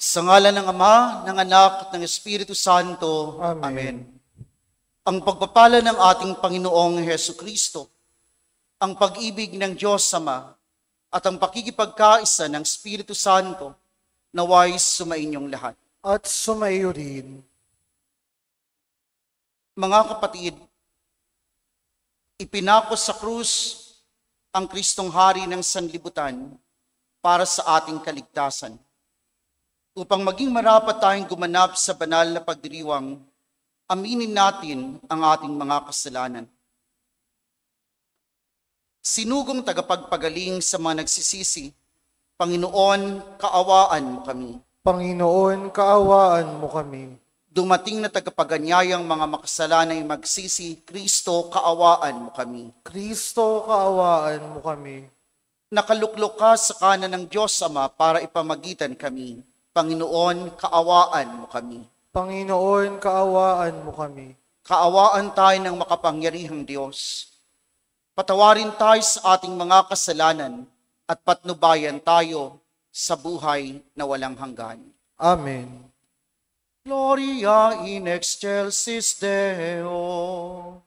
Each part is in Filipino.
Sa ngalan ng Ama, ng Anak, at ng Espiritu Santo. Amen. Amen. Ang pagpapala ng ating Panginoong Hesukristo, ang pag-ibig ng Diyos Ama, at ang pakikipagkaisa ng Espiritu Santo, naway sumainyong lahat. At sumaiyo rin. Mga kapatid, ipinako sa krus ang Kristong Hari ng sanlibutan para sa ating kaligtasan. Upang maging marapat tayong gumanap sa banal na pagdiriwang, aminin natin ang ating mga kasalanan. Sinugong tagapagpagaling sa mga nagsisisi, Panginoon, kaawaan mo kami. Panginoon, kaawaan mo kami. Dumating na tagapaganyayang mga makasalanay magsisi, Kristo, kaawaan mo kami. Kristo, kaawaan mo kami. Nakaluklok ka sa kanan ng Diyos Ama para ipamagitan kami. Panginoon, kaawaan mo kami. Panginoon, kaawaan mo kami. Kaawaan tayo ng makapangyarihang Diyos. Patawarin tayo sa ating mga kasalanan at patnubayan tayo sa buhay na walang hanggan. Amen. Gloria in excelsis Deo.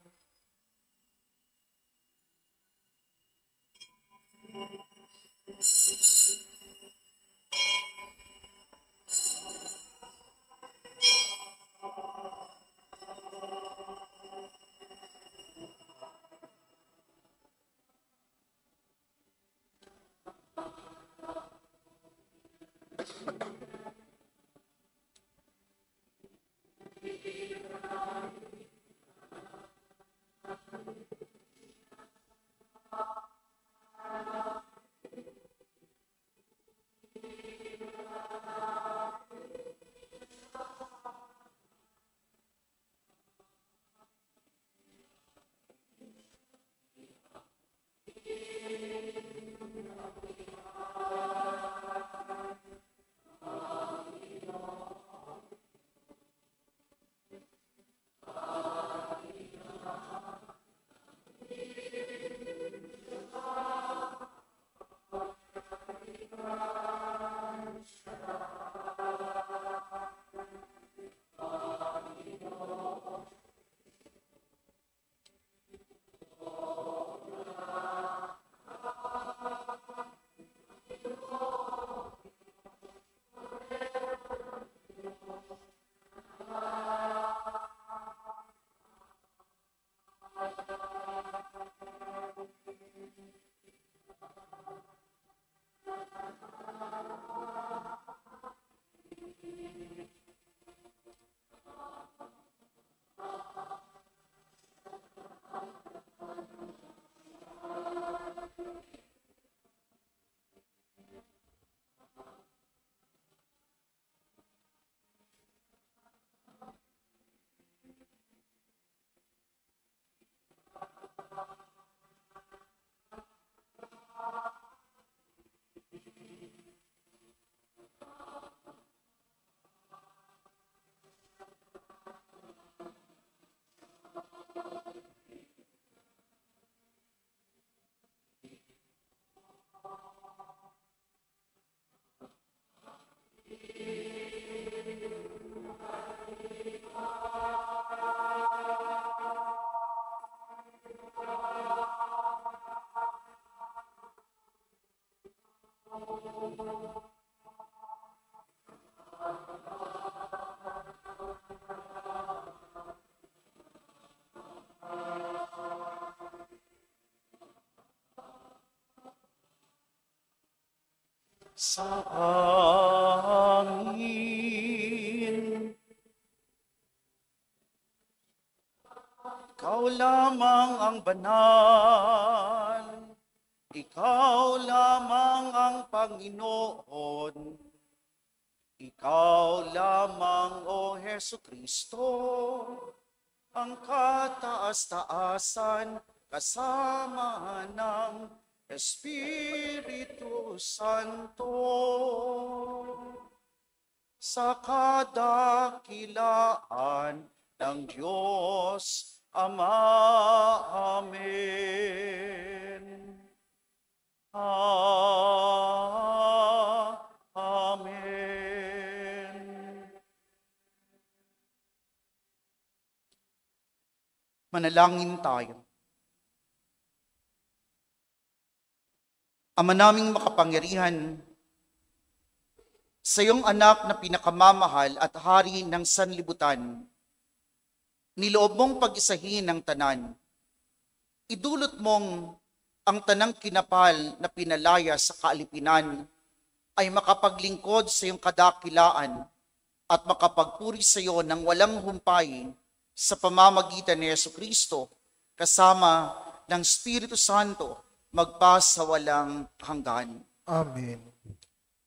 Sa angin, ikaw lamang ang banal, Ikaw lamang ang Panginoon. Ikaw lamang, O Hesukristo, ang kataas-taasan kasama ng Espiritu Santo. Sa kadakilaan ng Diyos Ama. Amen. Amen. Manalangin tayo. Ama naming makapangyarihan, sa iyong anak na pinakamamahal at hari ng sanlibutan, niloob mong pag-isahin ang tanan. Idulot mong ang tanang kinapal na pinalaya sa kaalipinan ay makapaglingkod sa iyong kadakilaan at makapagpuri sa iyo ng walang humpay sa pamamagitan ni Jesucristo kasama ng Espiritu Santo magpasawalang hanggan. Amen.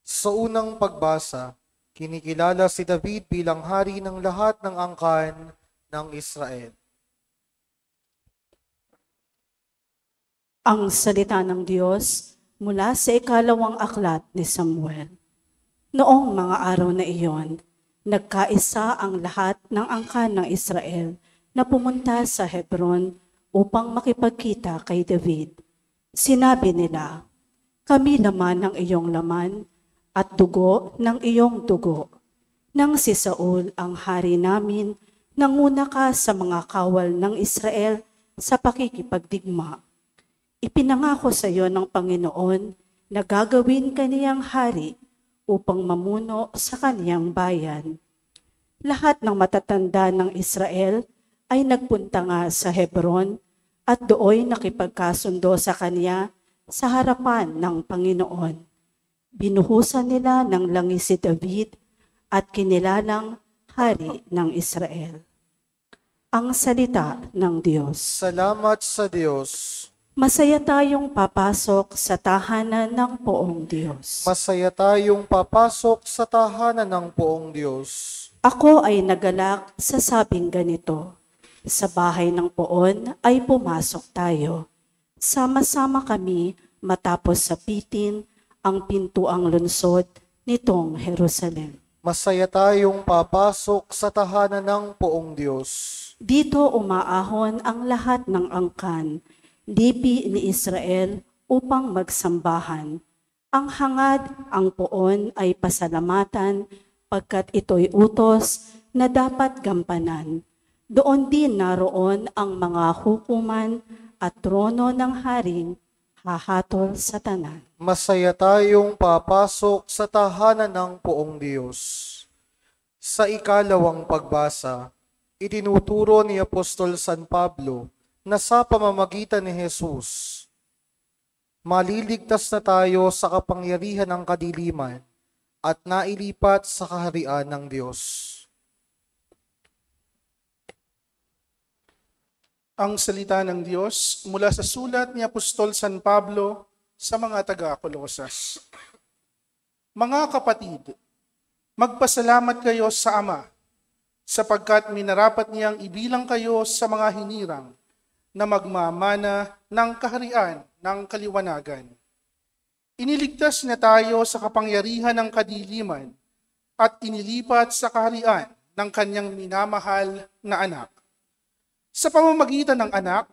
Sa unang pagbasa, kinikilala si David bilang hari ng lahat ng angkan ng Israel. Ang salita ng Diyos mula sa ikalawang aklat ni Samuel. Noong mga araw na iyon, nagkaisa ang lahat ng angkan ng Israel na pumunta sa Hebron upang makipagkita kay David. Sinabi nila, "Kami laman ng iyong laman at dugo ng iyong dugo. Nang si Saul ang hari namin, nanguna ka sa mga kawal ng Israel sa pakikipagdigma. Ipinangako sa iyo ng Panginoon na gagawin kaniyang hari upang mamuno sa kaniyang bayan." Lahat ng matatanda ng Israel ay nagpunta nga sa Hebron at dooy nakipagkasundo sa kaniya sa harapan ng Panginoon. Binuhusan nila ng langis si David at kinilalang hari ng Israel. Ang salita ng Diyos. Salamat sa Diyos. Masaya tayong papasok sa tahanan ng Poong Diyos. Masaya tayong papasok sa tahanan ng Poong Diyos. Ako ay nagalak sa sabing ganito. Sa bahay ng Poon ay pumasok tayo. Sama-sama kami matapos sapitin ang pintuang lungsod nitong Jerusalem. Masaya tayong papasok sa tahanan ng Poong Diyos. Dito umaahon ang lahat ng angkan, lipi ni Israel upang magsambahan. Ang hangad, ang Poon ay pasalamatan pagkat ito'y utos na dapat gampanan. Doon din naroon ang mga hukuman at trono ng haring hahatol sa tanan. Masaya tayong papasok sa tahanan ng Poong Diyos. Sa ikalawang pagbasa, itinuturo ni Apostol San Pablo na sa pamamagitan ni Jesus, maliligtas na tayo sa kapangyarihan ng kadiliman at nailipat sa kaharian ng Diyos. Ang salita ng Diyos mula sa sulat ni Apostol San Pablo sa mga taga-Kolosas. Mga kapatid, magpasalamat kayo sa Ama, sapagkat minarapat niyang ibilang kayo sa mga hinirang na magmamana ng kaharian ng kaliwanagan. Iniligtas na tayo sa kapangyarihan ng kadiliman at inilipat sa kaharian ng kanyang minamahal na anak. Sa pamamagitan ng anak,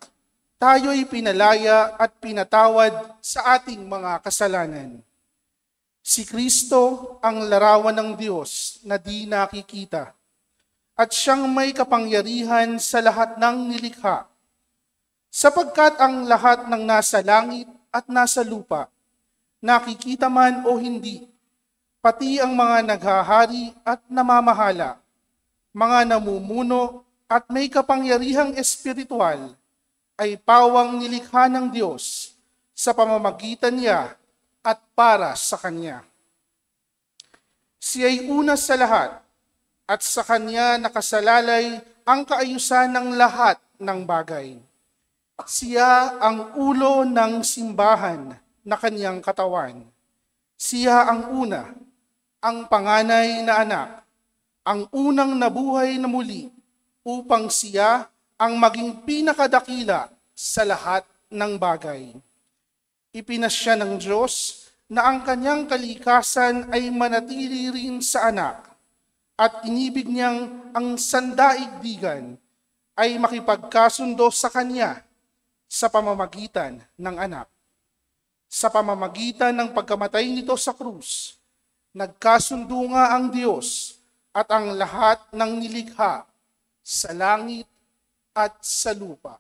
tayo'y pinalaya at pinatawad sa ating mga kasalanan. Si Kristo ang larawan ng Diyos na di nakikita, at siyang may kapangyarihan sa lahat ng nilikha, sapagkat ang lahat ng nasa langit at nasa lupa, nakikita man o hindi, pati ang mga naghahari at namamahala, mga namumuno at may kapangyarihang espiritual, ay pawang nilikha ng Diyos sa pamamagitan niya at para sa Kanya. Siya'y una sa lahat at sa Kanya nakasalalay ang kaayusan ng lahat ng bagay. Siya ang ulo ng simbahan na kanyang katawan. Siya ang una, ang panganay na anak, ang unang nabuhay na muli, upang siya ang maging pinakadakila sa lahat ng bagay. Ipinasya ng Diyos na ang kanyang kalikasan ay manatili rin sa anak, at inibig niyang ang sandaigdigan ay makipagkasundo sa kanya sa pamamagitan ng anak. Sa pamamagitan ng pagkamatay nito sa krus, nagkasundo nga ang Diyos at ang lahat ng nilikha sa langit at sa lupa.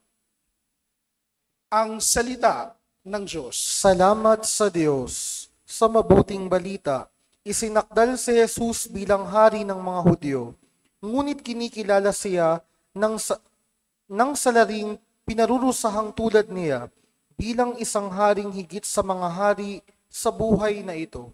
Ang salita ng Diyos. Salamat sa Diyos. Sa mabuting balita, isinakdal si Jesus bilang hari ng mga Hudyo, ngunit kinikilala siya ng salaring pinarurusahang tulad niya bilang isang haring higit sa mga hari sa buhay na ito.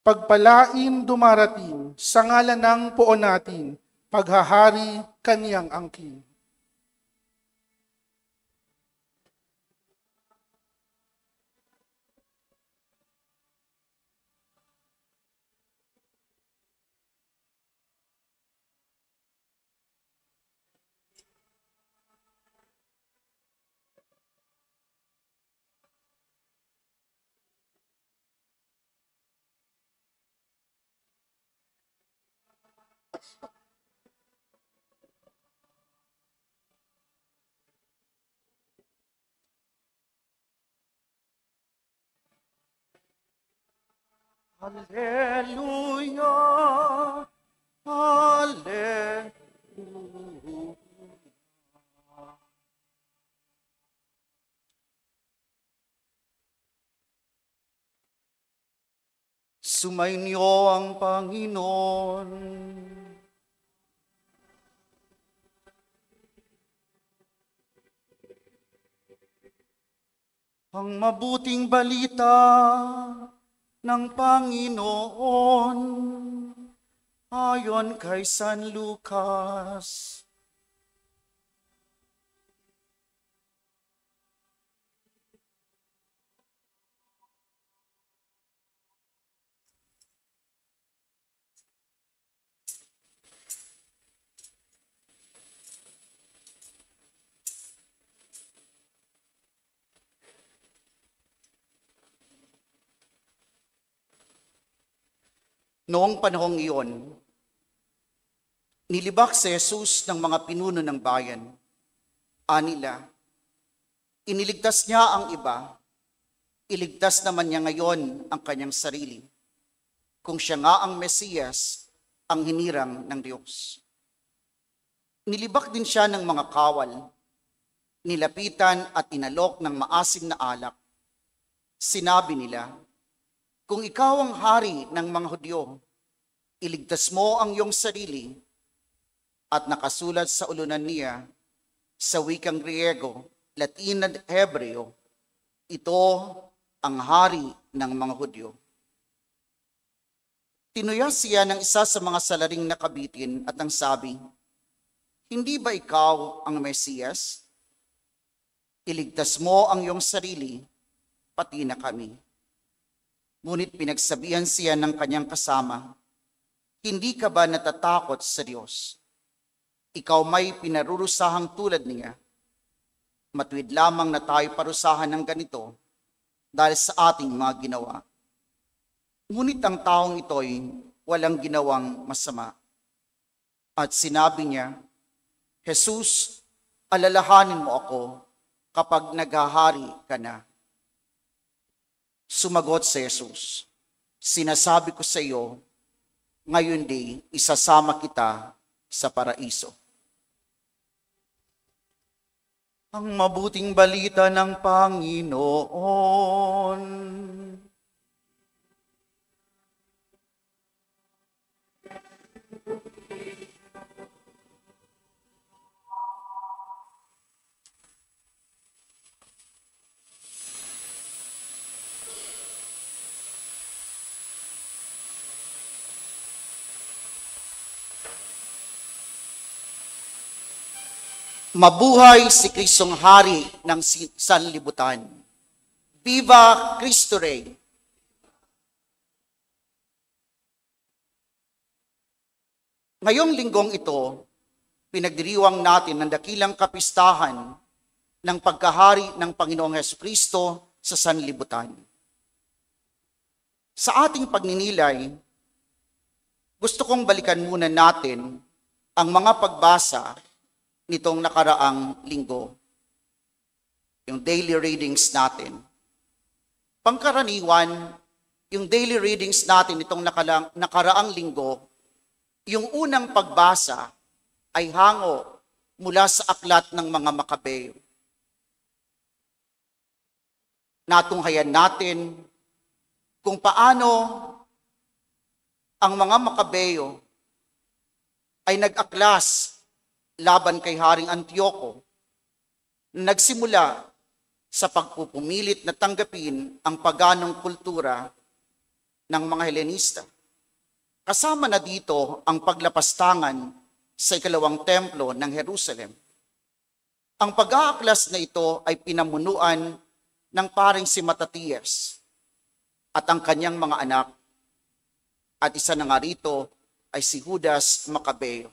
Pagpalain dumarating sa ngalan ng poon natin, paghahari kaniyang angkin. Hallelujah, hallelujah. Sumainyo ang Panginoon. Ang mabuting balita ng Panginoon ayon kay San Lucas. Noong panahong iyon, nilibak si Jesus ng mga pinuno ng bayan. Anila, iniligtas niya ang iba, iligtas naman niya ngayon ang kanyang sarili, kung siya nga ang Mesiyas, ang hinirang ng Diyos. Nilibak din siya ng mga kawal, nilapitan at inalok ng maasim na alak. Sinabi nila, kung ikaw ang hari ng mga Hudyo, iligtas mo ang iyong sarili, at nakasulat sa ulunan niya sa wikang Griego, Latin at Hebreo, ito ang hari ng mga Hudyo. Tinuya siya ng isa sa mga salaring nakabitin at ang sabi, hindi ba ikaw ang Mesiyas? Iligtas mo ang iyong sarili, pati na kami. Ngunit pinagsabihan siya ng kanyang kasama, hindi ka ba natatakot sa Diyos? Ikaw may pinarurusahang tulad niya. Matuwid lamang na tayo parusahan ng ganito dahil sa ating mga ginawa. Ngunit ang taong ito'y walang ginawang masama. At sinabi niya, Jesus, alalahanin mo ako kapag naghahari ka na. Sumagot si Jesus, sinasabi ko sa iyo, ngayon di isasama kita sa paraiso. Ang mabuting balita ng Panginoon. Mabuhay si Kristong Hari ng Sanlibutan. Viva Cristo Rey! Ngayong linggong ito, pinagdiriwang natin ang dakilang kapistahan ng pagkahari ng Panginoong Hesukristo sa Sanlibutan. Sa ating pagninilay, gusto kong balikan muna natin ang mga pagbasa nitong nakaraang linggo, yung daily readings natin. Pangkaraniwan, yung daily readings natin nitong nakaraang linggo, yung unang pagbasa ay hango mula sa aklat ng mga Makabeyo. Natunghayan natin kung paano ang mga Makabeyo ay nag-aklas laban kay Haring Antioco, na nagsimula sa pagpupumilit na tanggapin ang paganong kultura ng mga Helenista. Kasama na dito ang paglapastangan sa ikalawang templo ng Jerusalem. Ang pag-aaklas na ito ay pinamunuan ng paring si Matatias at ang kanyang mga anak, at isa na nga rito ay si Judas Macabeo.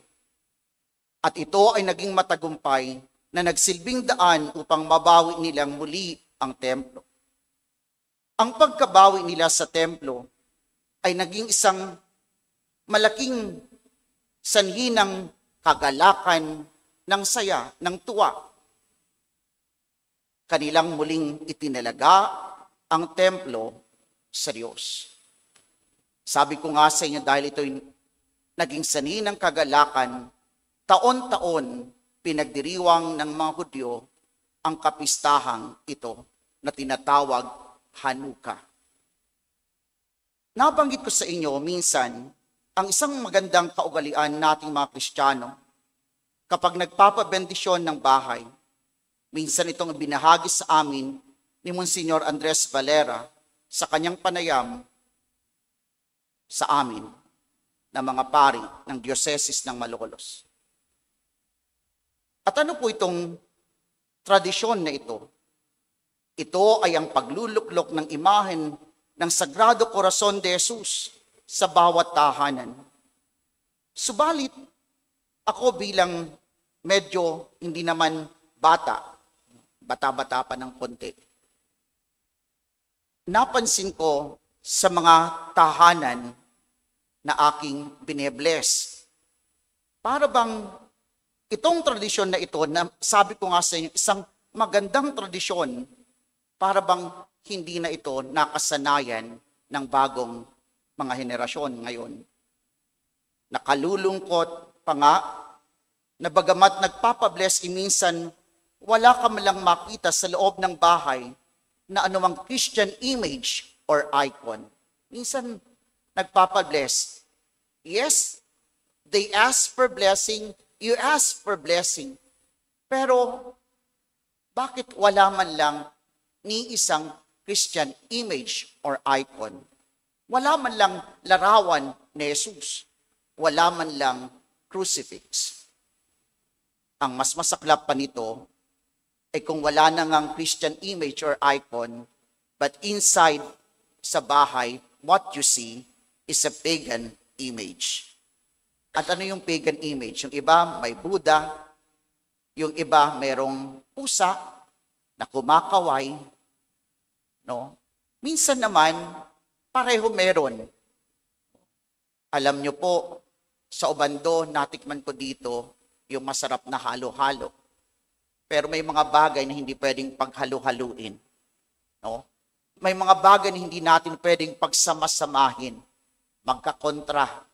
At ito ay naging matagumpay na nagsilbing daan upang mabawi nilang muli ang templo. Ang pagkabawi nila sa templo ay naging isang malaking sanhi ng kagalakan, ng saya, ng tuwa. Kanilang muling itinalaga ang templo sa Diyos. Sabi ko nga sa inyo, dahil ito'y naging sanhi ng kagalakan, taon-taon pinagdiriwang ng mga Hudyo ang kapistahang ito na tinatawag Hanukkah. Nabanggit ko sa inyo minsan ang isang magandang kaugalian nating mga Kristiyano kapag nagpapabendisyon ng bahay. Minsan itong binahagi sa amin ni Monsignor Andres Valera sa kanyang panayam sa amin na mga pari ng Diocese ng Malolos. At ano po itong tradisyon na ito? Ito ay ang pagluluklok ng imahen ng Sagrado Corazon de Jesus sa bawat tahanan. Subalit, ako bilang medyo hindi naman bata-bata pa ng konti, napansin ko sa mga tahanan na aking binebless. Para bang itong tradisyon na ito, na sabi ko nga sa inyo, isang magandang tradisyon, para bang hindi na ito nakasanayan ng bagong mga henerasyon ngayon. Nakalulungkot pa nga, na bagamat nagpapabless, minsan wala ka malang makita sa loob ng bahay na anumang Christian image or icon. Minsan nagpapabless. Yes, they ask for blessing, you ask for blessing. Pero, bakit wala man lang ni isang Christian image or icon? Wala man lang larawan ni Jesus. Wala man lang crucifix. Ang mas masaklap pa nito ay kung wala na ngang Christian image or icon, but inside sa bahay, what you see is a pagan image. At ano yung pagan image? Yung iba may Buddha, yung iba mayroong pusa na kumakaway, no? Minsan naman pareho meron. Alam nyo po, sa Obando, natikman ko dito yung masarap na halo-halo. Pero may mga bagay na hindi pwedeng paghalo-haluin, no? May mga bagay na hindi natin pwedeng pagsamasamahin, magkakontra.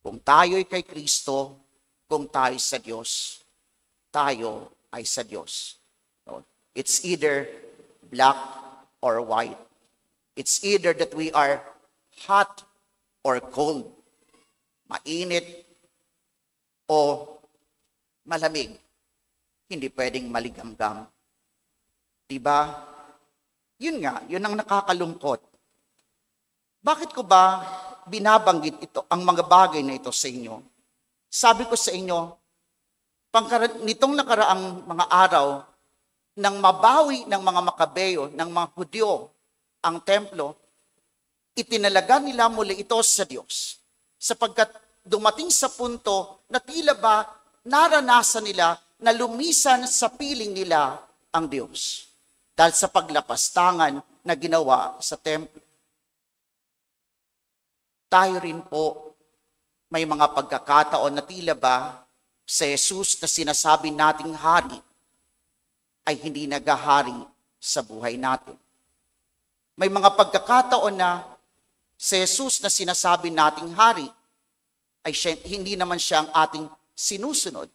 Kung tayo'y kay Kristo, kung tayo sa Diyos, tayo ay sa Diyos. No? It's either black or white. It's either that we are hot or cold. Mainit o malamig. Hindi pwedeng maligamgam. Diba? Yun nga, yun ang nakakalungkot. Bakit ko ba binabanggit ito, ang mga bagay na ito sa inyo? Sabi ko sa inyo, nitong nakaraang mga araw, nang mabawi ng mga Makabeyo, ng mga Hudyo, ang templo, itinalaga nila muli ito sa Diyos. Sapagkat dumating sa punto na tila ba naranasan nila na lumisan sa piling nila ang Diyos. Dahil sa paglapastangan na ginawa sa templo. Tayo rin po, may mga pagkakataon na tila ba si Jesus na sinasabi nating hari ay hindi nagahari sa buhay natin. May mga pagkakataon na si Jesus na sinasabi nating hari ay hindi naman siya ang ating sinusunod.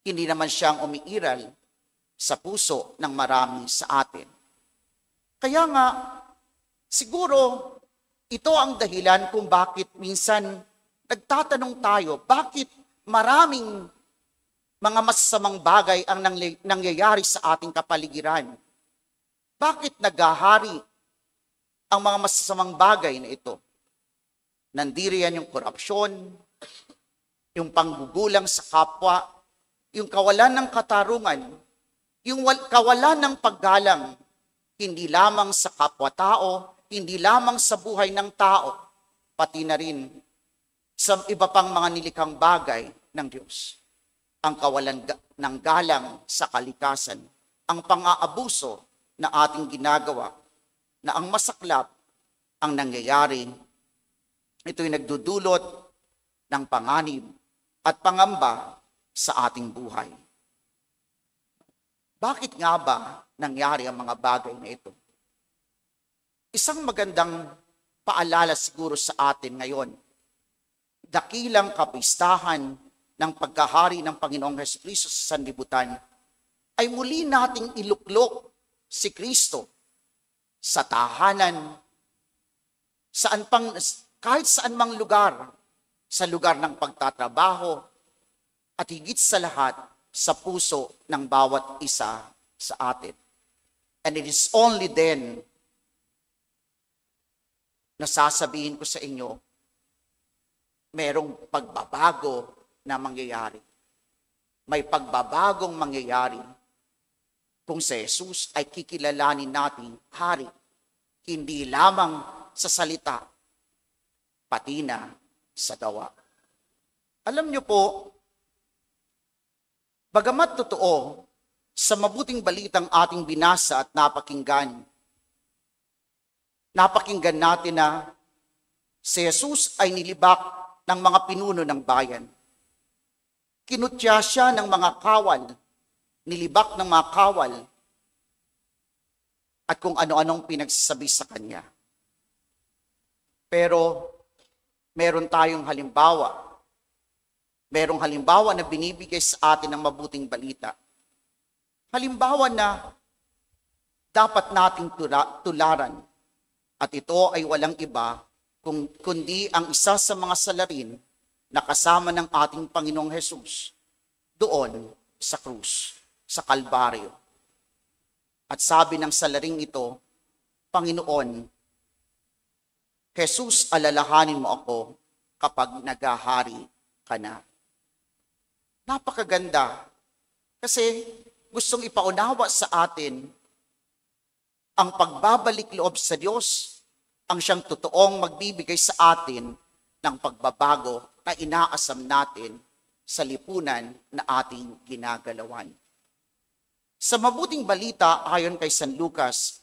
Hindi naman siya ang umiiral sa puso ng marami sa atin. Kaya nga, siguro ito ang dahilan kung bakit minsan nagtatanong tayo, bakit maraming mga masasamang bagay ang nangyayari sa ating kapaligiran? Bakit naghahari ang mga masasamang bagay na ito? Nandiriyan yung korupsyon, yung panggugulang sa kapwa, yung kawalan ng katarungan, yung kawalan ng paggalang, hindi lamang sa kapwa-tao, hindi lamang sa buhay ng tao, pati na rin sa iba pang mga nilikang bagay ng Diyos. Ang kawalan ng galang sa kalikasan, ang pang-aabuso na ating ginagawa, na ang masaklap ang nangyayari. Ito'y nagdudulot ng panganib at pangamba sa ating buhay. Bakit nga ba nangyari ang mga bagay na ito? Isang magandang paalala siguro sa atin ngayon, dakilang kapistahan ng pagkahari ng Panginoong Jesucristo sa sanlibutan, ay muli nating iluklok si Kristo sa tahanan, kahit saan mang lugar, sa lugar ng pagtatrabaho, at higit sa lahat, sa puso ng bawat isa sa atin. And it is only then na sasabihin ko sa inyo, merong pagbabago na mangyayari. May pagbabagong mangyayari kung si Jesus ay kikilalanin natin hari, hindi lamang sa salita, pati na sa gawa. Alam niyo po, bagamat totoo, sa mabuting balitang ating binasa at napakinggan natin na si Jesus ay nilibak ng mga pinuno ng bayan. Kinutya siya ng mga kawal, nilibak ng mga kawal, at kung ano-anong pinagsasabi sa kanya. Pero meron tayong halimbawa. Merong halimbawa na binibigay sa atin ng mabuting balita. Halimbawa na dapat nating tularan. At ito ay walang iba kundi ang isa sa mga salarin na kasama ng ating Panginoong Jesus doon sa krus, sa Kalbaryo. At sabi ng salaring ito, Panginoon, Jesus, alalahanin mo ako kapag naghahari ka na. Napakaganda kasi gustong ipaunawa sa atin ang pagbabalik loob sa Diyos, ang siyang totoong magbibigay sa atin ng pagbabago na inaasam natin sa lipunan na ating ginagalawan. Sa mabuting balita ayon kay San Lucas,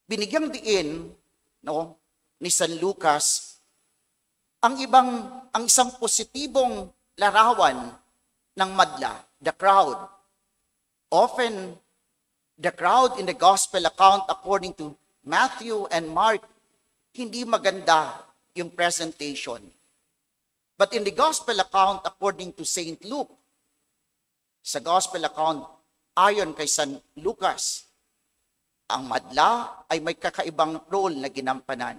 binigyang diin ni San Lucas ang isang positibong larawan ng madla, the crowd. Often, the crowd in the gospel account according to Matthew and Mark, hindi maganda yung presentation. But in the gospel account according to St. Luke, Sa Gospel account, ayon kay San Lucas, ang madla ay may kakaibang role na ginampanan.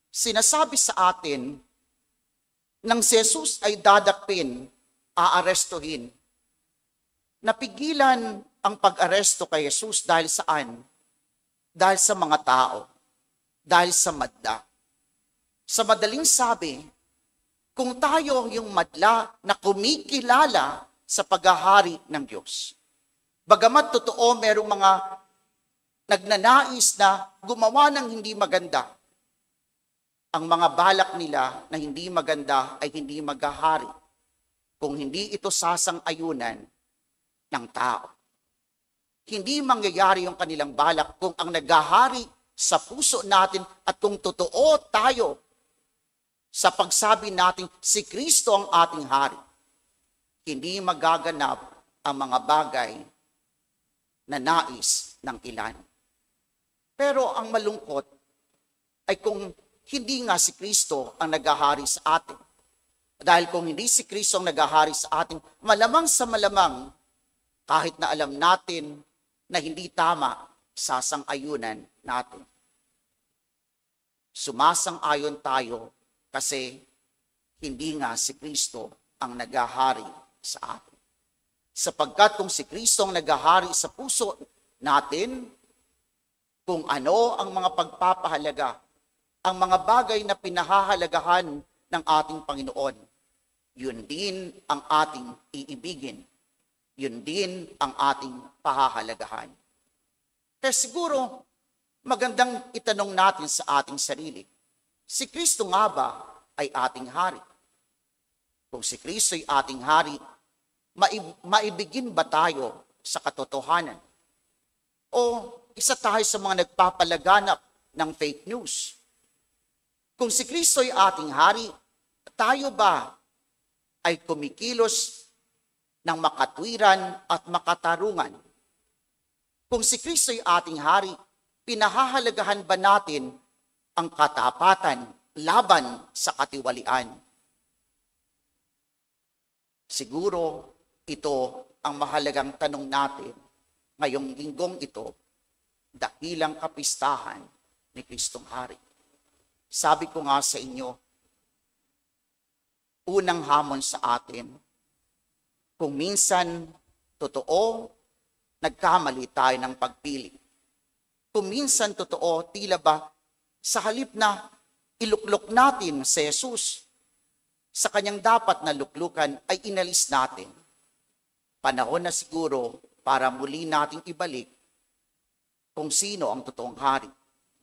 Sinasabi sa atin, nang si Jesus ay dadakpin, aarestuhin. Napigilan ang pag-aresto kay Jesus dahil saan? Dahil sa mga tao. Dahil sa madla. Sa madaling sabi, kung tayo yung madla na kumikilala sa paghahari ng Diyos. Bagamat totoo merong mga nagnanais na gumawa ng hindi maganda, ang mga balak nila na hindi maganda ay hindi maghahari kung hindi ito sasang-ayunan ng tao. Hindi mangyayari yung kanilang balak kung ang naghahari sa puso natin at kung totoo tayo sa pagsabi natin si Kristo ang ating hari. Hindi magaganap ang mga bagay na nais ng ilan. Pero ang malungkot ay kung hindi nga si Kristo ang naghahari sa atin. Dahil kung hindi si Kristo ang naghahari sa atin, malamang sa malamang, kahit na alam natin na hindi tama, sasang-ayunan natin. Sumasang-ayon tayo kasi hindi nga si Kristo ang naghahari sa atin. Sapagkat kung si Kristo ang naghahari sa puso natin, kung ano ang mga pagpapahalaga, ang mga bagay na pinahahalagahan ng ating Panginoon, yun din ang ating iibigin. Yun din ang ating pahahalagahan. Kaya siguro, magandang itanong natin sa ating sarili, si Kristo nga ba ay ating hari? Kung si Kristo ay ating hari, maibigin ba tayo sa katotohanan? O isa tayo sa mga nagpapalaganap ng fake news? Kung si Kristo ay ating hari, tayo ba ay kumikilos ng makatwiran at makatarungan? Kung si Kristo ay ating hari, pinahahalagahan ba natin ang katapatan laban sa katiwalian? Siguro ito ang mahalagang tanong natin ngayong linggong ito, dakilang kapistahan ni Kristong Hari. Sabi ko nga sa inyo, unang hamon sa atin, kung minsan totoo, nagkamali tayo ng pagpili. Kung minsan totoo, tila ba sa halip na iluklok natin si Jesus, sa kanyang dapat na luklukan ay inalis natin. Panahon na siguro para muli nating ibalik kung sino ang totoong hari.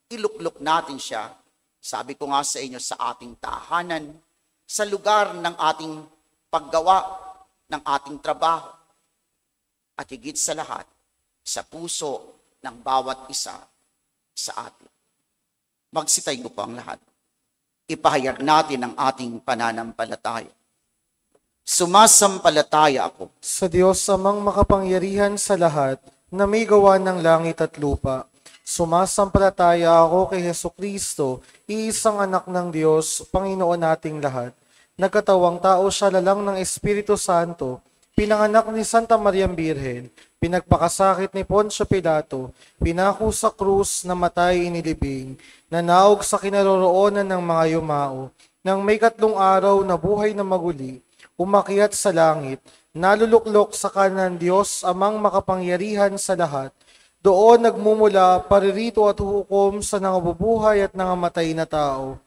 Iluklok natin siya, sabi ko nga sa inyo, sa ating tahanan, sa lugar ng ating paggawa, ng ating trabaho, at higit sa lahat, sa puso ng bawat isa sa atin. Magsitayo po ang lahat. Ipahayag natin ang ating pananampalataya. Sumasampalataya ako Sa Diyos amang makapangyarihan sa lahat, na may gawa ng langit at lupa. Sumasampalataya ako kay Hesukristo, iisang anak ng Diyos, Panginoon nating lahat. Nagkatawang tao siya lalang ng Espiritu Santo, pinanganak ni Santa Mariang Birhen, pinagpakasakit ni Poncio Pilato, pinako sa krus, namatay inilibing, nanaog sa kinaroroonan ng mga yumao, nang may 3 araw na buhay na maguli, umakyat sa langit, naluluklok sa kanan Diyos amang makapangyarihan sa lahat. Doon nagmumula paririto at hukom sa nangabubuhay at nangamatay na tao.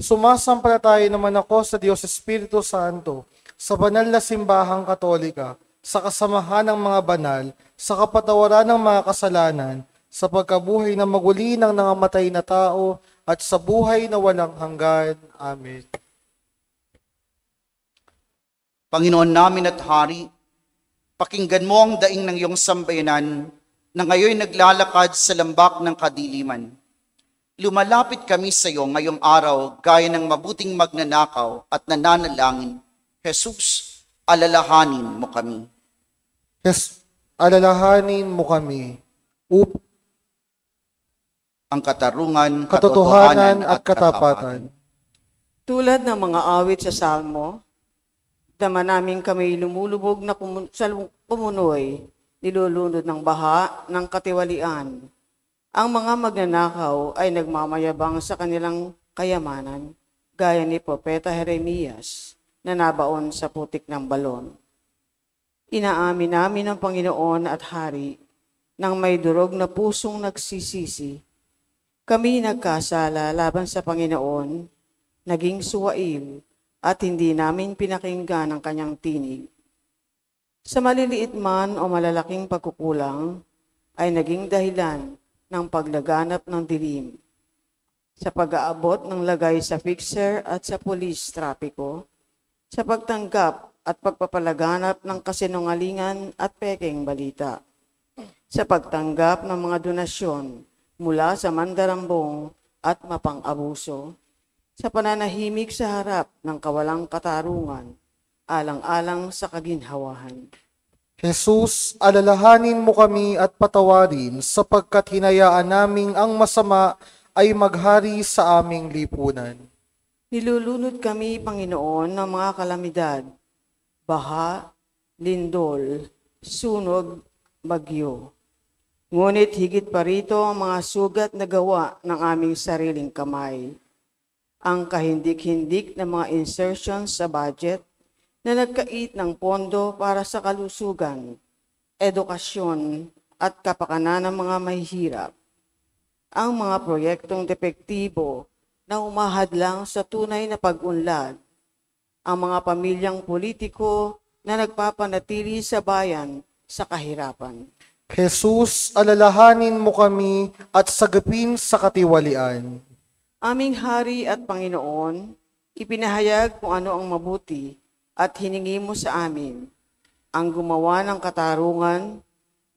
Sumasampalataya naman ako sa Diyos Espiritu Santo, sa banal na simbahang katolika, sa kasamahan ng mga banal, sa kapatawaran ng mga kasalanan, sa pagkabuhay na maguli ng nangamatay na tao, at sa buhay na walang hanggan. Amen. Panginoon namin at Hari, pakinggan mo ang daing ng iyong sambayanan na ngayon naglalakad sa lambak ng kadiliman. Lumalapit kami sa iyo ngayong araw gaya ng mabuting magnanakaw at nananalangin. Jesus, alalahanin mo kami. Yes, alalahanin mo kami. Ang katarungan, Katotohanan at katapatan. Tulad ng mga awit sa Salmo, dama namin kami lumulubog na pumunoy, nilulunod ng baha ng katiwalian. Ang mga magnanakaw ay nagmamayabang sa kanilang kayamanan, gaya ni Propeta Jeremias na nabaon sa putik ng balon. Inaamin namin ang Panginoon at Hari ng may durog na pusong nagsisisi. Kami nagkasala laban sa Panginoon, naging suwail at hindi namin pinakinggan ang kanyang tinig. Sa maliliit man o malalaking pagkukulang ay naging dahilan ng paglaganap ng dilim. Sa pag-aabot ng lagay sa fixer at sa pulis trapiko, sa pagtanggap at pagpapalaganap ng kasinungalingan at pekeng balita, sa pagtanggap ng mga donasyon mula sa mandarambong at mapang-abuso, sa pananahimik sa harap ng kawalang katarungan, alang-alang sa kaginhawahan. Jesus, alalahanin mo kami at patawarin sapagkat hinayaan naming ang masama ay maghari sa aming lipunan. Nilulunod kami, Panginoon, ng mga kalamidad, baha, lindol, sunog, bagyo. Ngunit higit pa rito ang mga sugat na gawa ng aming sariling kamay. Ang kahindik-hindik na mga insertions sa budget na nagkait ng pondo para sa kalusugan, edukasyon at kapakanan ng mga mahihirap. Ang mga proyektong depektibo na umahadlang sa tunay na pag-unlad. Ang mga pamilyang politiko na nagpapanatili sa bayan sa kahirapan. Jesus, alalahanin mo kami at sagapin sa katiwalian. Aming Hari at Panginoon, ipinahayag kung ano ang mabuti at hiningi mo sa amin ang gumawa ng katarungan,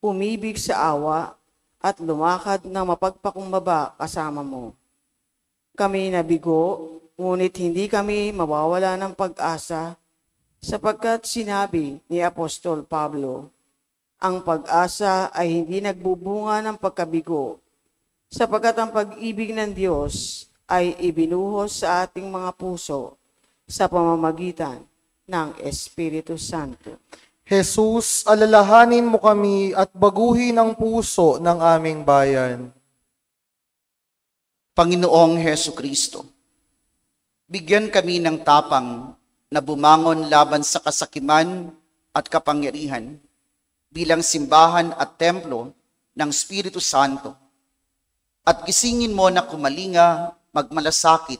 umibig sa awa, at lumakad ng mapagpakumbaba kasama mo. Kami nabigo, ngunit hindi kami mawawala ng pag-asa sapagkat sinabi ni Apostol Pablo, ang pag-asa ay hindi nagbubunga ng pagkabigo sapagkat ang pag-ibig ng Diyos ay ibinuhos sa ating mga puso sa pamamagitan ng Espiritu Santo. Jesus, alalahanin mo kami at baguhin ang puso ng aming bayan. Panginoong Heso Kristo, bigyan kami ng tapang na bumangon laban sa kasakiman at kapangyarihan bilang simbahan at templo ng Espiritu Santo. At gisingin mo na kumalinga, magmalasakit,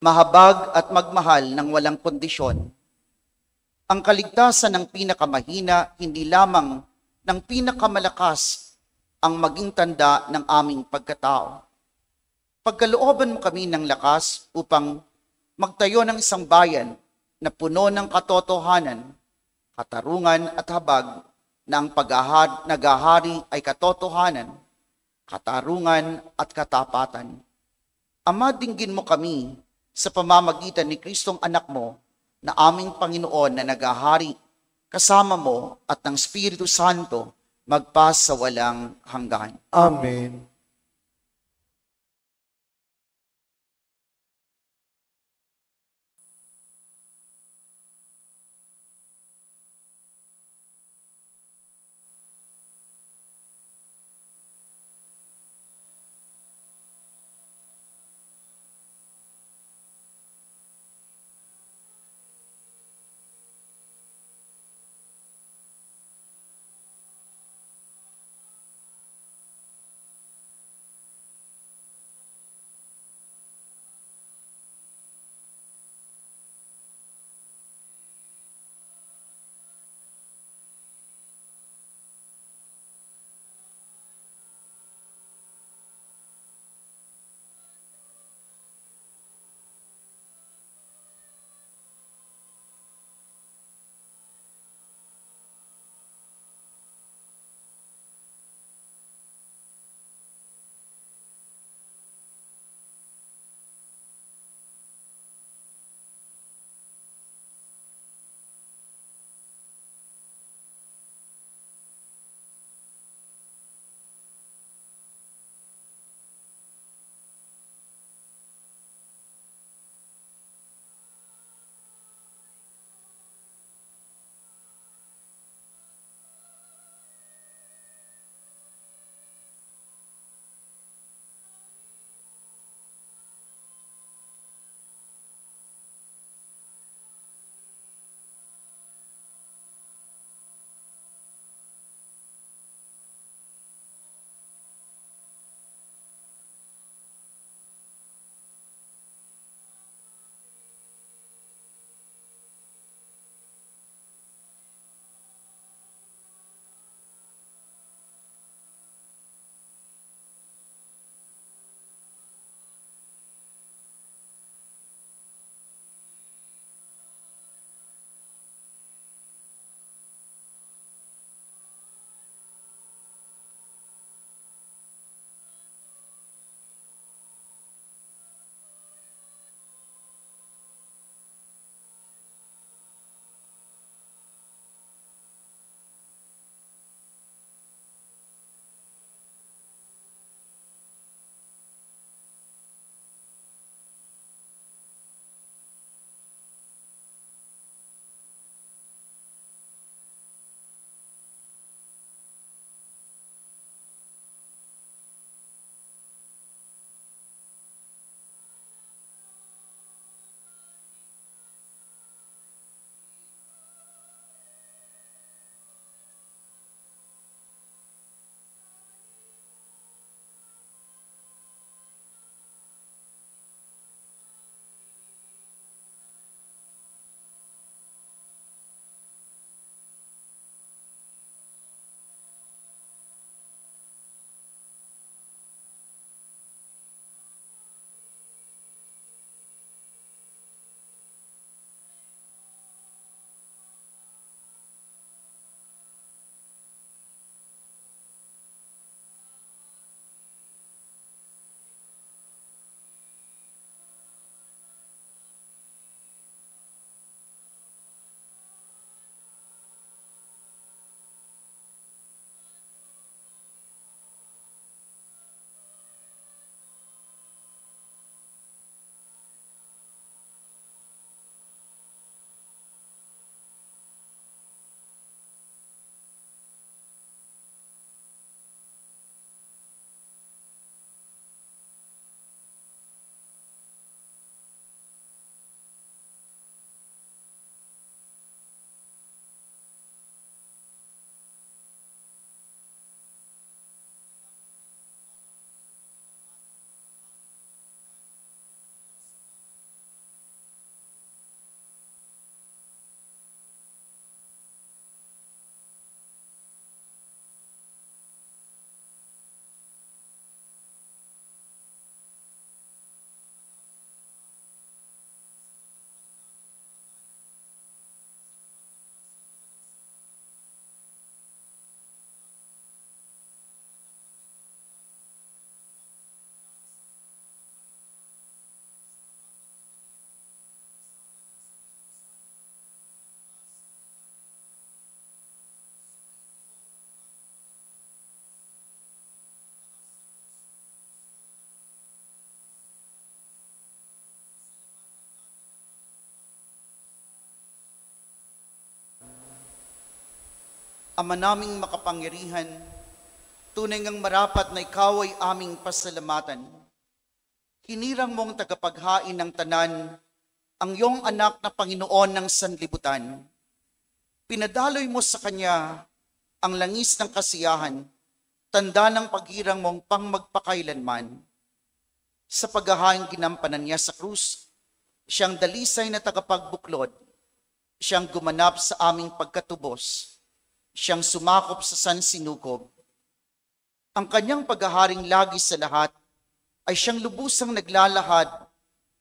mahabag at magmahal ng walang kondisyon. Ang kaligtasan ng pinakamahina, hindi lamang ng pinakamalakas ang maging tanda ng aming pagkatao. Pagkalooban mo kami ng lakas upang magtayo ng isang bayan na puno ng katotohanan, katarungan at habag na ang nagahari ay katotohanan, katarungan at katapatan. Ama, dinggin mo kami sa pamamagitan ni Kristong anak mo na aming Panginoon na nagahari kasama mo at ng Espiritu Santo magpa sa walang hanggan. Amen. Ama naming makapangyarihan, tunay ngang marapat na ikaw ay aming pasalamatan. Hinirang mong tagapaghain ng tanan ang iyong anak na Panginoon ng sanlibutan. Pinadaloy mo sa kanya ang langis ng kasiyahan, tanda ng paghirang mong pang magpakailanman. Sa paghahain ginampanan niya sa krus, siyang dalisay na tagapagbuklod, siyang gumanap sa aming pagkatubos, siyang sumakop sa sansinukob. Ang kanyang paghaharing lagi sa lahat ay siyang lubusang naglalahad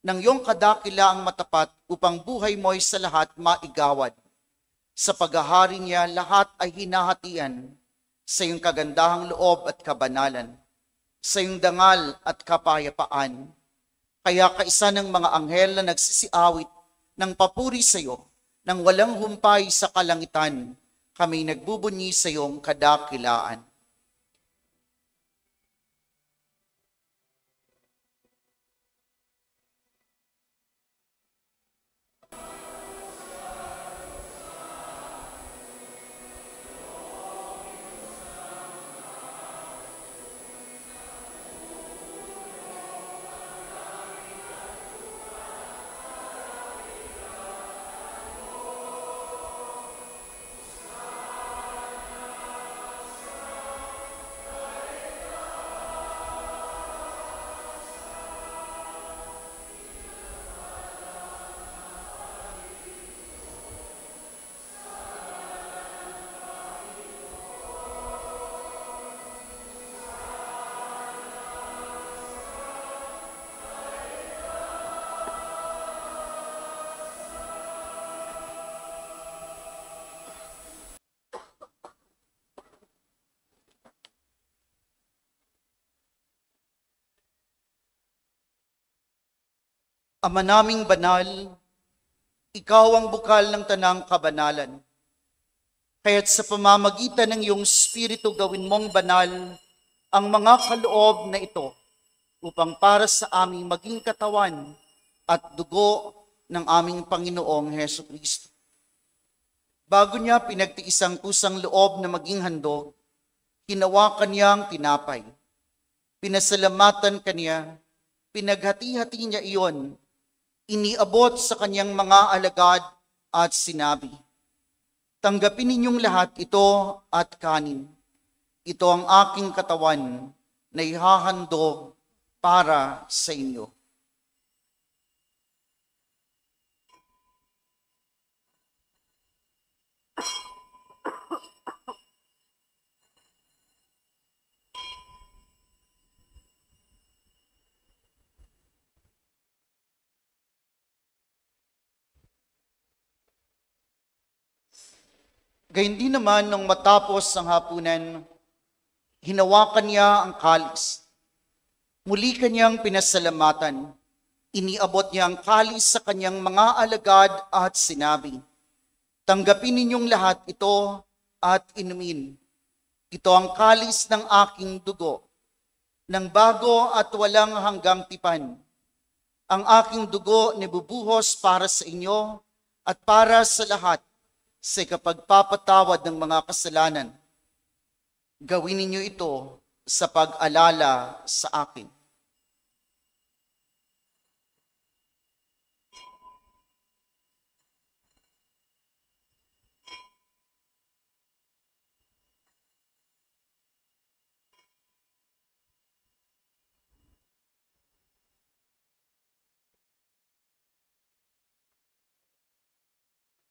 ng iyong kadakilaang matapat upang buhay mo'y sa lahat maigawad. Sa paghahari niya, lahat ay hinahatian sa iyong kagandahang loob at kabanalan, sa iyong dangal at kapayapaan. Kaya kaisa ng mga anghel na nagsisiawit ng papuri sa iyo, nang walang humpay sa kalangitan, kami nagbubunyi sa iyong kadakilaan. Ama naming banal, ikaw ang bukal ng tanang kabanalan. Kaya't sa pamamagitan ng iyong Espiritu gawin mong banal ang mga kaloob na ito upang para sa aming maging katawan at dugo ng aming Panginoong Heso Kristo. Bago niya pinagtiis ang kusang loob na maging handog, hinawakan niya ang tinapay. Pinasalamatan kaniya, pinaghati-hati niya iyon, iniabot sa kanyang mga alagad at sinabi, "Tanggapin ninyong lahat ito at kanin. Ito ang aking katawan na ihahandog para sa inyo." Gayun din naman nung matapos ang hapunan, hinawakan niya ang kalis. Muli kanyang pinasalamatan. Iniabot niya ang kalis sa kanyang mga alagad at sinabi, "Tanggapin ninyong lahat ito at inumin. Ito ang kalis ng aking dugo, ng bago at walang hanggang tipan. Ang aking dugo nibubuhos para sa inyo at para sa lahat sa kapagpapatawad ng mga kasalanan. Gawin ninyo ito sa pag-alala sa akin."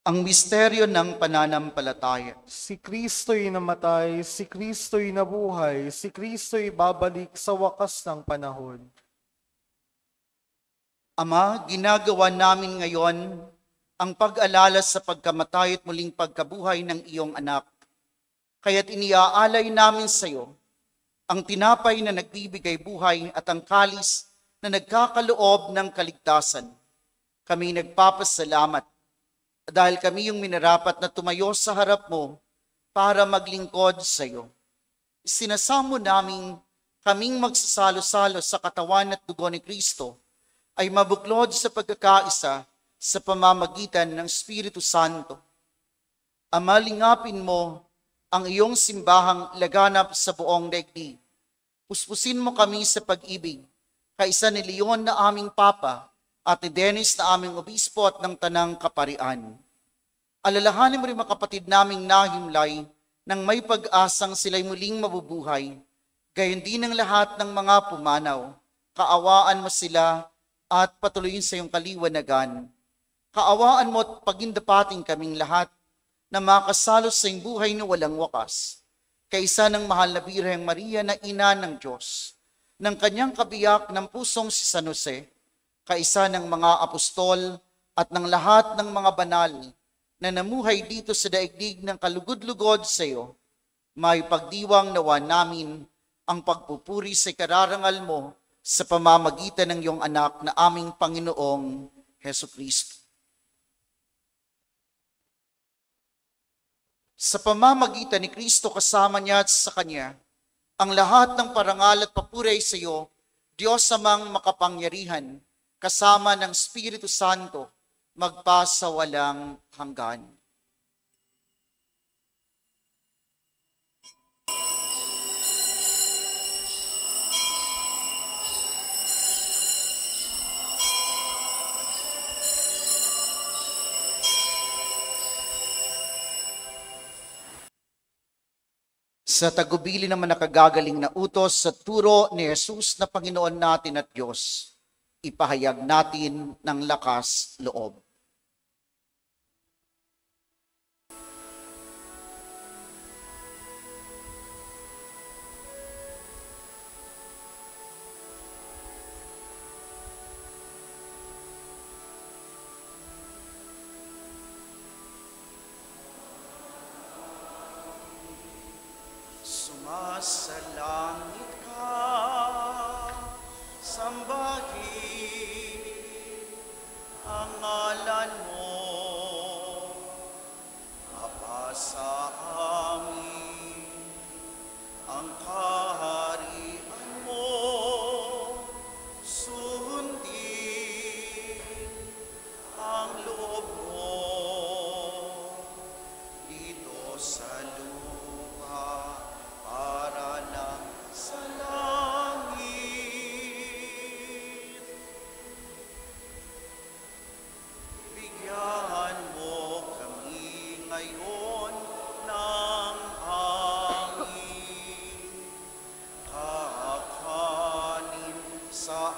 Ang misteryo ng pananampalataya. Si Kristo'y namatay, si Kristo'y nabuhay, si Kristo'y babalik sa wakas ng panahon. Ama, ginagawa namin ngayon ang pag-alala sa pagkamatay at muling pagkabuhay ng iyong anak. Kaya't iniaalay namin sa iyo ang tinapay na nagbibigay buhay at ang kalis na nagkakaloob ng kaligtasan. Kami nagpapasalamat dahil kami yung minarapat na tumayo sa harap mo para maglingkod sa iyo. Sinasamo namin kaming magsasalo-salo sa katawan at dugo ni Kristo ay mabuklod sa pagkakaisa sa pamamagitan ng Espiritu Santo. Ama, lingapin mo ang iyong simbahang laganap sa buong daigdig. Puspusin mo kami sa pag-ibig, kaisa ni Leon na aming Papa at ni Dennis na aming obispo at ng Tanang Kaparian. Alalahanin mo rin mga kapatid naming nahimlay nang may pag-asang sila'y muling mabubuhay. Gayon din ang lahat ng mga pumanaw. Kaawaan mo sila at patuloyin sa iyong kaliwanagan. Kaawaan mo at pagindapating kaming lahat na makasalo sa iyong buhay na walang wakas. Kaisa ng mahal na Birheng Maria na ina ng Diyos, ng kanyang kabiyak ng pusong si San Jose, kaisa ng mga apostol at ng lahat ng mga banal na namuhay dito sa daigdig ng kalugod-lugod sa iyo, may pagdiwang nawa namin ang pagpupuri sa kararangal mo sa pamamagitan ng iyong anak na aming Panginoong Heso Kristo. Sa pamamagitan ni Kristo kasama niya at sa Kanya, ang lahat ng parangal at papuri sa iyo, Diyos amang makapangyarihan, kasama ng Espiritu Santo, magpasawalang hanggan. Sa tagubili naman nakagagaling na utos sa turo ni Jesus na Panginoon natin at Diyos, ipahayag natin ng lakas loob. Sumasalangit ka, sambahin ang ngalan mo, mapasa amin ang kaharian mo, sundin ang loob mo dito sa lupa. Para lang sa langit, bigyan mo kami ngayon ng hangin, kakanin sa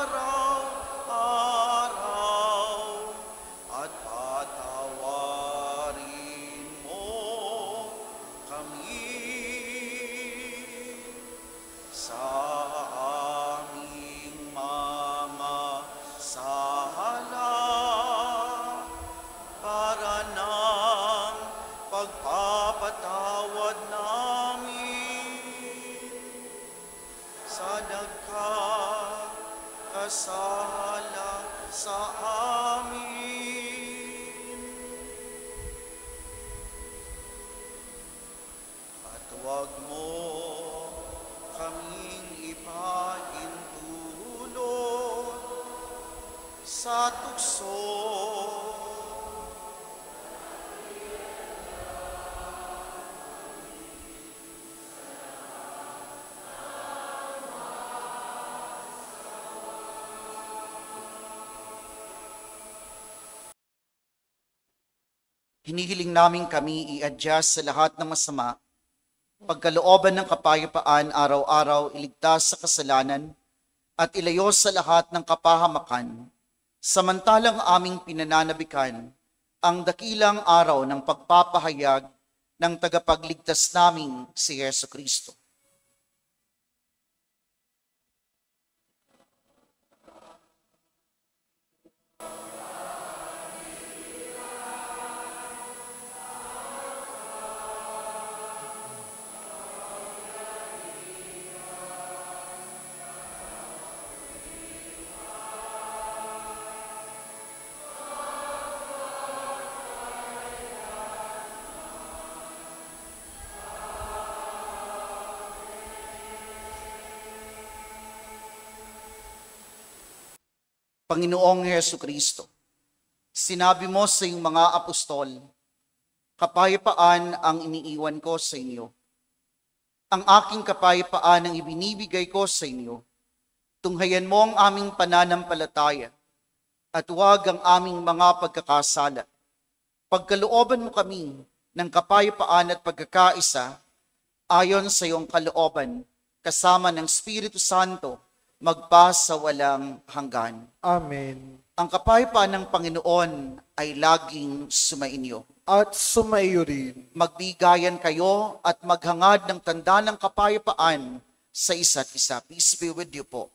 araw-araw, at patawarin mo kami sa aming mga sala, para ng pagpapatawad namin sa nagkakasala sa amin. At huwag mo kaming ipahintulot sa tukso, hinihiling namin kami i-adjust sa lahat ng masama, pagkalooban ng kapayapaan araw-araw, iligtas sa kasalanan, at ilayo sa lahat ng kapahamakan, samantalang aming pinananabikan ang dakilang araw ng pagpapahayag ng tagapagligtas naming si Heso Kristo. Panginoong Heso Kristo, sinabi mo sa iyong mga apostol, Kapayapaan ang iniiwan ko sa inyo. Ang aking kapayapaan ang ibinibigay ko sa inyo. Tunghayan mo ang aming pananampalataya at huwag ang aming mga pagkakasala. Pagkalooban mo kami ng kapayapaan at pagkakaisa ayon sa iyong kalooban, kasama ng Espiritu Santo, magpa sa walang hanggan. Amen. Ang kapayapaan ng Panginoon ay laging sumainyo. At sumaiyo rin. Magbigayan kayo at maghangad ng tanda ng kapayapaan sa isa't isa. Peace be with you po.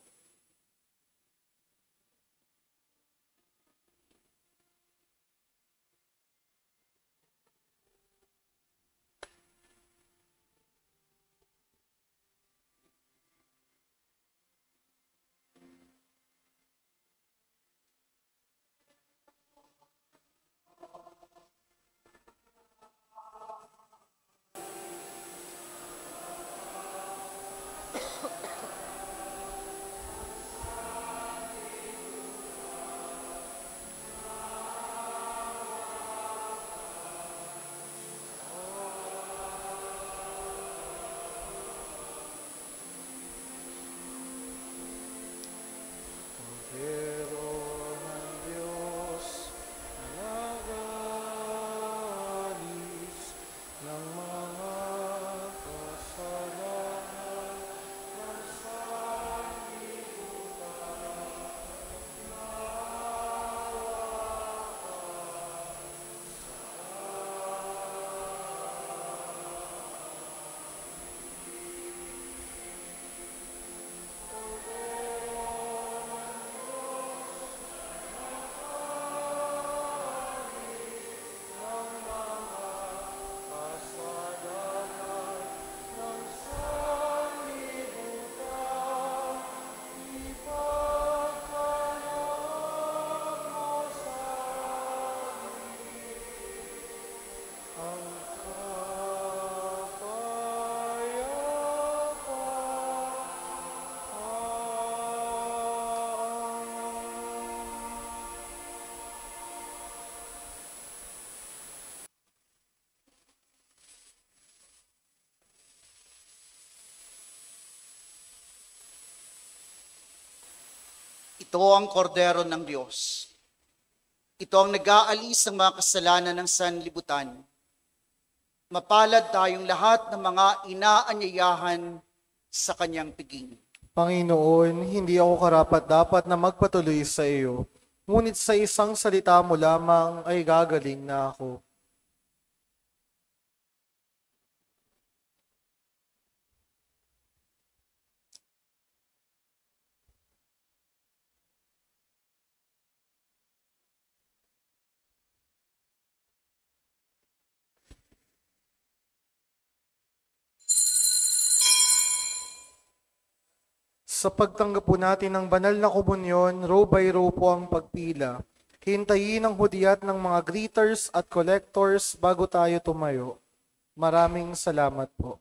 Ito ang kordero ng Diyos. Ito ang nag-aalis ng mga kasalanan ng sanlibutan. Mapalad tayong lahat ng mga inaanyayahan sa kanyang piging. Panginoon, hindi ako karapat-dapat na magpatuloy sa iyo, ngunit sa isang salita mo lamang ay gagaling na ako. Sa pagtanggap po natin ng banal na komunyon, row by row po ang pagpila. Hintayin ang hudyat ng mga greeters at collectors bago tayo tumayo. Maraming salamat po.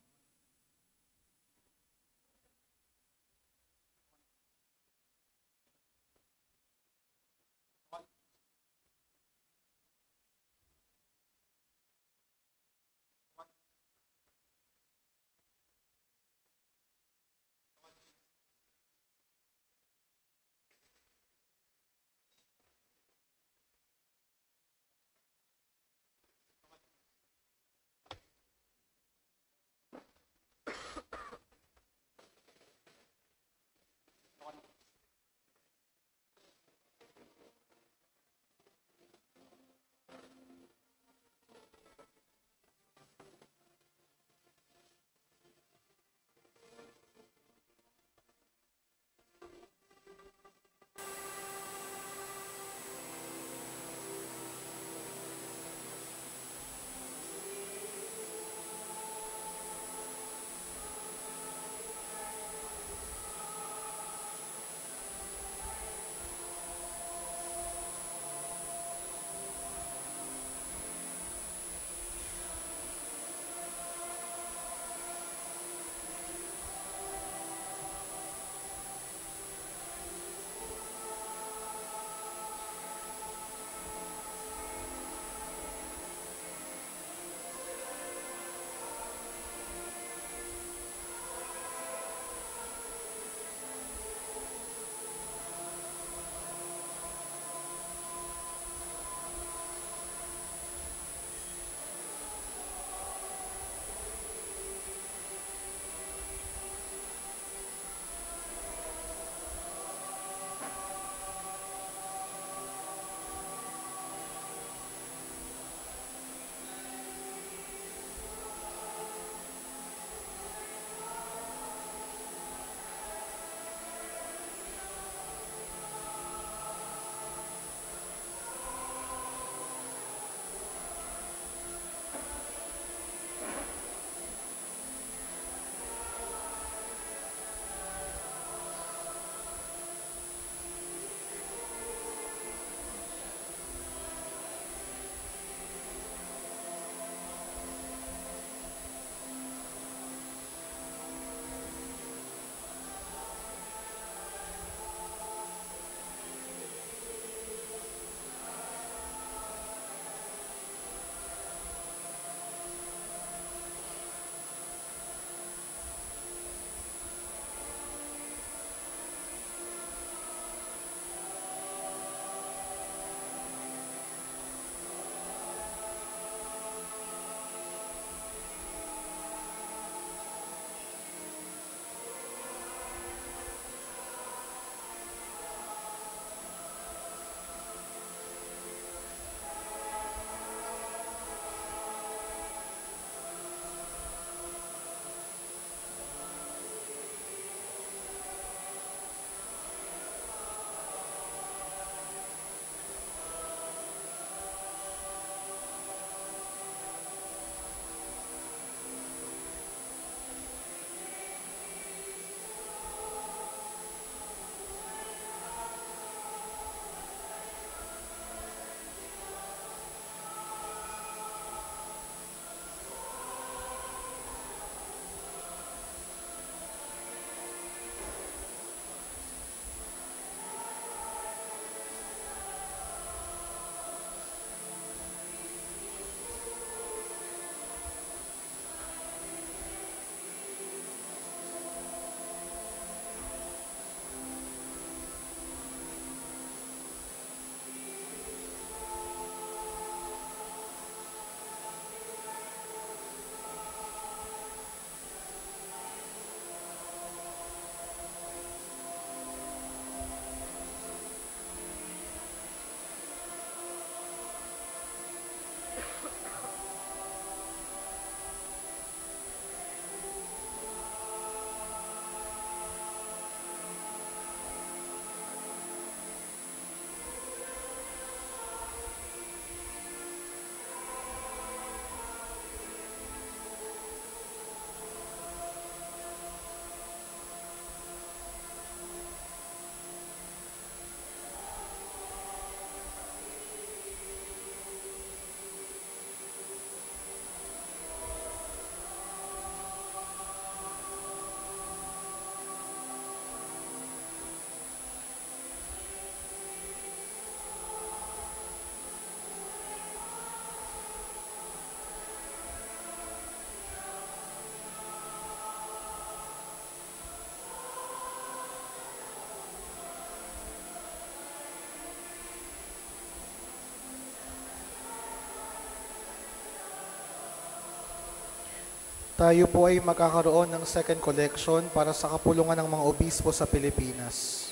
Tayo po ay magkakaroon ng second collection para sa kapulungan ng mga obispo sa Pilipinas.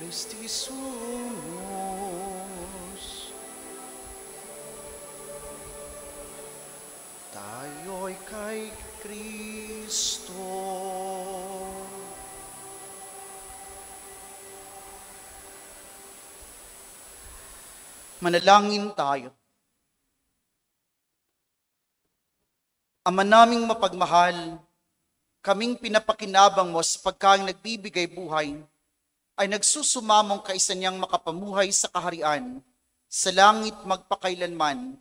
Christi Jesus, tayo'y kay Kristo. Manalangin tayo. Ama naming mapagmahal, kaming pinapakinabang mo sa pagkaing nagbibigay buhay, ay nagsusumamong kaisa niyang makapamuhay sa kaharian, sa langit magpakailanman,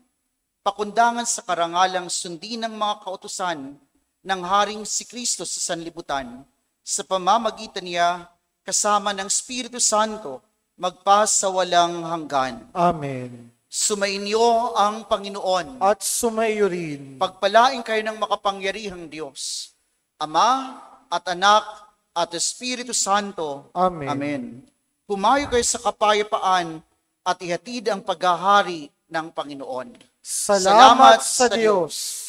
pakundangan sa karangalang sundin ng mga kautusan ng Haring si Kristo sa sanlibutan, sa pamamagitan niya, kasama ng Espiritu Santo, magpasawalang hanggan. Amen. Sumainyo ang Panginoon. At sumaiyo rin. Pagpalain kayo ng makapangyarihang Diyos, Ama at Anak at Espiritu Santo. Amen. Amen. Humayo kayo sa kapayapaan at ihatid ang paghahari ng Panginoon. Salamat sa Diyos.